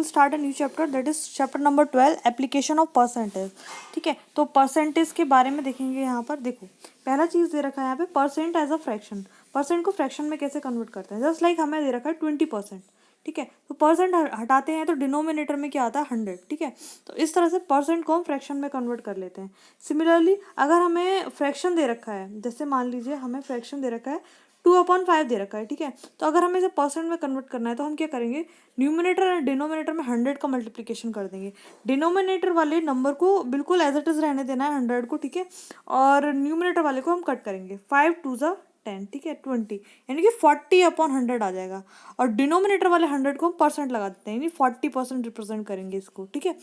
Start a new chapter, that is chapter number 12, application of percentage. ठीक है, तो percentage के बारे में देखेंगे। यहाँ पर देखो पहला चीज़ दे रखा है यहाँ पे percent as a fraction. Percent को फ्रैक्शन में कैसे कन्वर्ट करते हैं, जस्ट लाइक हमें दे रखा है 20%। ठीक है, तो परसेंट हटाते हैं तो डिनोमिनेटर में क्या आता है 100। ठीक है, तो इस तरह से परसेंट को हम फ्रैक्शन में कन्वर्ट कर लेते हैं। सिमिलरली अगर हमें फ्रैक्शन दे रखा है, जैसे मान लीजिए हमें फ्रैक्शन दे रखा है 2/5 दे रखा है। ठीक है, तो अगर हमें इसे परसेंट में कन्वर्ट करना है तो हम क्या करेंगे, न्यूमिनेटर और डिनोमिनेटर में 100 का मल्टीप्लिकेशन कर देंगे। डिनोमिनेटर वाले नंबर को बिल्कुल एज इट इज रहने देना है 100 को। ठीक है, और न्यूमिनेटर वाले को हम कट करेंगे, 5 2 ज़ा 10, ठीक है 20, यानी कि 40/100 आ जाएगा। और डिनोमिनेटर वाले 100 को हम परसेंट लगा देते हैं, यानी 40% रिप्रेजेंट करेंगे इसको। ठीक है,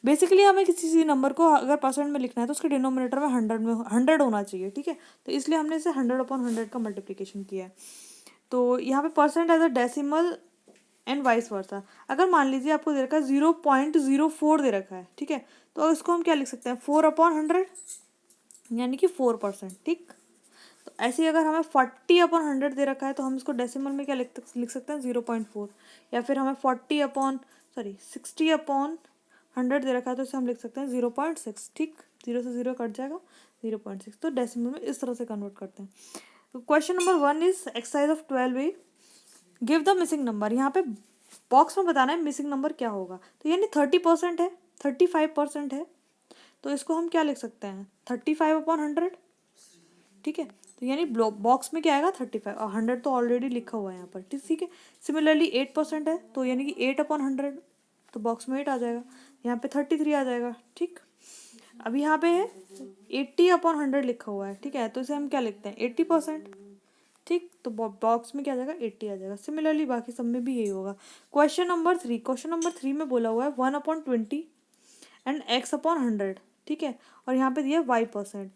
बेसिकली हमें किसी चीज़ नंबर को अगर परसेंट में लिखना है तो उसके डिनोमिनेटर में 100 होना चाहिए। ठीक है, तो इसलिए हमने इसे 100/100 का मल्टीप्लिकेशन किया है। तो यहाँ पे percent as a decimal and vice versa. अगर मान लीजिए आपको दे रखा है 0.04 दे रखा है। ठीक है, तो इसको हम क्या लिख सकते हैं, 4/100, यानी कि 4%। ठीक, तो ऐसे ही अगर हमें 40/100 दे रखा है तो हम इसको डेसिमल में क्या लिख सकते हैं, 0.4। या फिर हमें 60/100 दे रखा है तो इसे हम लिख सकते हैं 0.6। ठीक, 0 से 0 कट जाएगा, 0.6। तो डेसिमल में इस तरह से कन्वर्ट करते हैं। तो question number 1 is exercise of 12A, give the missing number. यहाँ पे बॉक्स में बताना है मिसिंग नंबर क्या होगा। तो यानी 30% है, 35% है, तो इसको हम क्या लिख सकते हैं, 35/100। ठीक है, तो यानी बॉक्स में क्या आएगा 35, और 100 तो ऑलरेडी लिखा हुआ है यहाँ पर। ठीक है, सिमिलरली 8% है, तो यानी कि 8/100, तो बॉक्स में 8 आ जाएगा। यहाँ पे 33 आ जाएगा। ठीक, अब यहाँ पे है 80/100 लिखा हुआ है। ठीक है, तो इसे हम क्या लिखते हैं, 80%। ठीक, तो बॉक्स में क्या आ जाएगा, 80 आ जाएगा। सिमिलरली बाकी सब में भी यही होगा। क्वेश्चन नंबर 3 में बोला हुआ है 1/20 एंड x/100। ठीक है, और यहाँ पे दिया y%।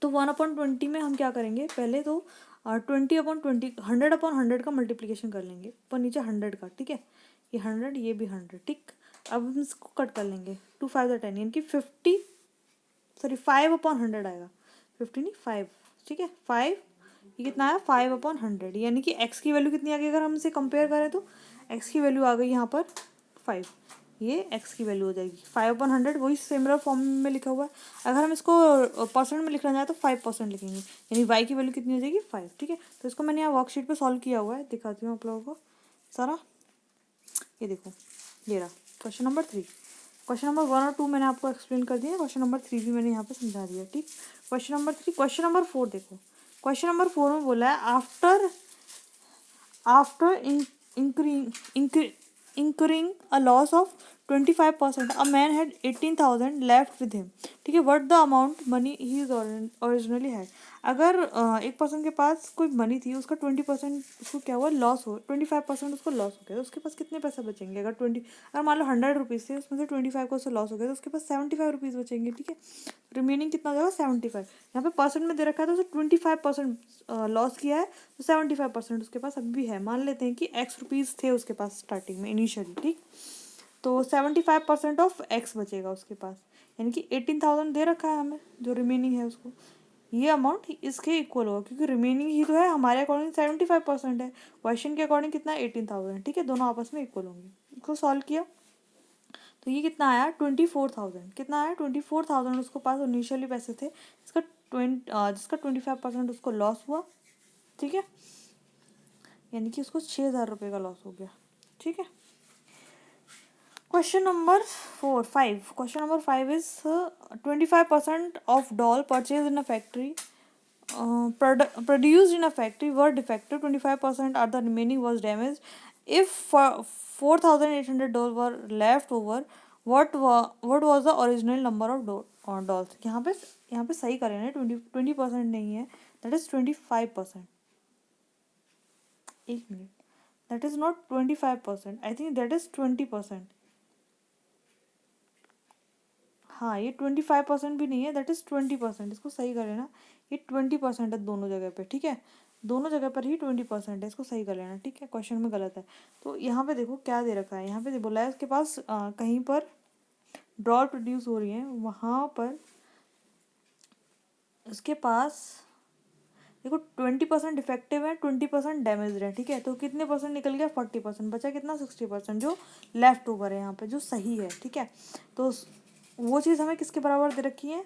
तो 1/20 में हम क्या करेंगे, पहले तो 20/20, 100/100 का मल्टीप्लिकेशन कर लेंगे, ऊपर नीचे 100 का। ठीक है, ये 100, ये भी 100। ठीक, अब हम इसको कट कर लेंगे, 2 5 10, यानी कि 5/100 आएगा, 50 नहीं 5। ठीक है, 5, ये कितना आया 5/100, यानी कि x की वैल्यू कितनी आ गई, अगर हम इसे कंपेयर करें तो x की वैल्यू आ गई यहाँ पर 5, ये x की वैल्यू हो जाएगी 5/100। वही सिमिलर फॉर्म में लिखा हुआ है। अगर हम इसको परसेंट में लिखना चाहें तो 5% लिखेंगे, यानी y की वैल्यू कितनी हो जाएगी 5। ठीक है, तो इसको मैंने यहाँ वर्कशीट पे सॉल्व किया हुआ है, दिखाती हूँ आप लोगों को सारा। ये देखो, ये रहा क्वेश्चन नंबर 3। क्वेश्चन नंबर 1 और 2 मैंने आपको एक्सप्लेन कर दिया, क्वेश्चन नंबर 3 भी मैंने यहाँ पे समझा दिया। ठीक, क्वेश्चन नंबर 3। क्वेश्चन नंबर 4 देखो, क्वेश्चन नंबर 4 में बोला है after incurring a loss of 25%, a man had 18,000 left with him. ठीक है, what the amount money he is originally had। अगर एक पर्सन के पास कोई मनी थी, उसका 20% उसको क्या हुआ, लॉस हो, 25% उसको लॉस हो गया, तो उसके पास कितने पैसे बचेंगे। अगर मान लो 100 रुपीज़ थे, उसमें से 25 को उससे लॉस हो गया, तो उसके पास 75 रुपीज़ बचेंगे। ठीक है, रिमेनिंग कितना हो जाएगा 75। यहाँ पे परसेंट में दे रखा है तो उसे 25% लॉस किया है, तो 75% उसके पास अभी भी है। मान लेते हैं कि x रुपीज़ थे उसके पास स्टार्टिंग में इनिशियली। ठीक, तो 75% ऑफ x बचेगा उसके पास, यानी कि 18,000 दे रखा है हमें, जो रिमेनिंग है उसको, ये अमाउंट इसके इक्वल होगा, क्योंकि रिमेनिंग ही तो है, हमारे अकॉर्डिंग 75% है, क्वेश्चन के अकॉर्डिंग कितना है 18,000। ठीक है, दोनों आपस में इक्वल होंगे। इसको सॉल्व किया तो ये कितना आया 24,000। कितना आया 24,000 उसको पास इनिशियली पैसे थे, जिसका 25% उसको लॉस हुआ। ठीक है, यानी कि उसको 6,000 का लॉस हो गया। ठीक है, question number 5। Question number 5 is 25% of doll purchase in a factory produced in a factory were defective, 25% are the remaining was damaged. If $4,800 were left over, what was the original number of dolls। यहाँ पे सही करें ना, 20% नहीं है, that is 25%। एक minute, that is not 25%, I think that is 20%। हाँ, ये 25% भी नहीं है, दैट इज़ 20%। इसको सही करें ना, ये 20% है दोनों जगह पे। ठीक है, दोनों जगह पर ही 20% है, इसको सही कर लेना। ठीक है, क्वेश्चन में गलत है। तो यहाँ पे देखो क्या दे रखा है, यहाँ पे बोला है उसके पास कहीं पर ड्रॉल प्रोड्यूस हो रही है, वहाँ पर उसके पास देखो 20% डिफेक्टिव है, 20% डैमेज है, ठीक है। तो कितने परसेंट निकल गया, 40%, बचा कितना, 60% जो लेफ्ट ओवर है यहाँ पे, जो सही है, ठीक है। तो वो चीज़ हमें किसके बराबर दे रखी है,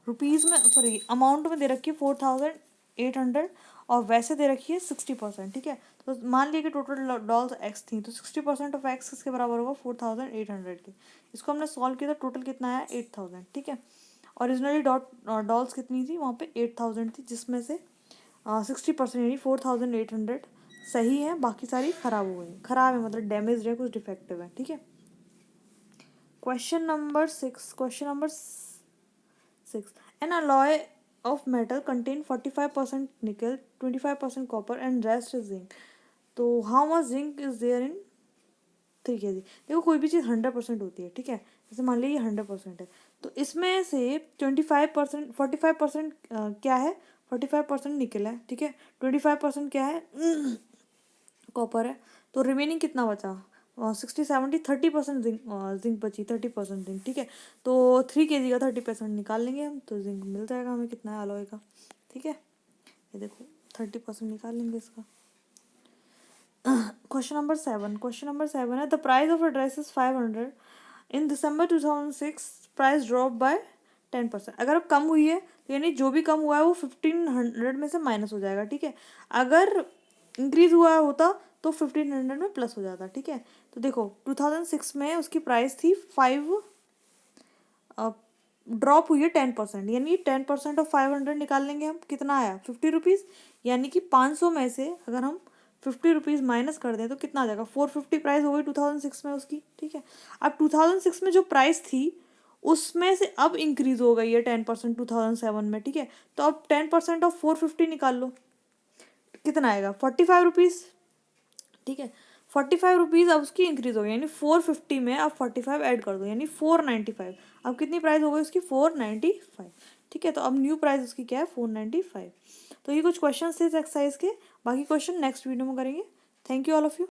रुपीज़ में, सॉरी अमाउंट में दे रखी है 4800, और वैसे दे रखी है 60%, ठीक है। तो मान लिया कि टोटल डॉल्स एक्स थी, तो 60% ऑफ एक्स किसके बराबर होगा, 4800 के। इसको हमने सॉल्व किया, तो टोटल कितना आया, 8000, ठीक है। ओरिजिनली डॉल्स कितनी थी वहाँ पे, 8000 थी, जिसमें से 60% यानी 4800 सही है, बाकी सारी खराब हो गई। खराब है मतलब डैमेज है, कुछ डिफेक्टिव है, ठीक है। Question number 6 an alloy of metal contain 45% nickel, 25% copper and rest is zinc. तो how much zinc is there in 3 kg। देखो कोई भी चीज़ 100% होती है, ठीक है। जैसे मान लीजिए 100% है, तो इसमें से 25%, 45% क्या है, 45% निकल है, ठीक है। 25% क्या है, कॉपर है। तो रिमेनिंग कितना बचा, 60 70 30% जिंक, जिंक बची, 30% जिंक, ठीक है। तो 3 kg का 30% निकाल लेंगे हम, तो जिंक मिल जाएगा हमें कितना है अलॉय का, ठीक है। ये देखो 30% निकाल लेंगे इसका। क्वेश्चन नंबर 7 है, the price of a dress is 500 in December 2006, price drop by 10%। अगर अब कम हुई है तो यानी जो भी कम हुआ है वो 1500 में से माइनस हो जाएगा, ठीक है। अगर इंक्रीज हुआ होता तो 1500 में प्लस हो जाता, ठीक है। तो देखो 2006 में उसकी प्राइस थी 5, ड्रॉप हुई है 10%, यानी 10% ऑफ 500 निकाल लेंगे हम, कितना आया, 50 रुपीज़। यानी कि 500 में से अगर हम 50 रुपीज़ माइनस कर दें तो कितना आ जाएगा, 450 प्राइस हो गई 2006 में उसकी, ठीक है। अब 2006 में जो प्राइस थी उसमें से अब इंक्रीज हो गई है 10% 2007 में, ठीक है। तो अब 10% ऑफ 450 निकाल लो, कितना आएगा, 45 रुपीज़, ठीक है। 45 रुपीज़ अब उसकी इंक्रीज हो गई, यानी 450 में अब 45 ऐड कर दो, यानी 495। अब कितनी प्राइस हो गई उसकी, 495, ठीक है। तो अब न्यू प्राइस उसकी क्या है, 495। तो ये कुछ क्वेश्चन थे इस एक्सरसाइज के, बाकी क्वेश्चन नेक्स्ट वीडियो में करेंगे। Thank you all of you.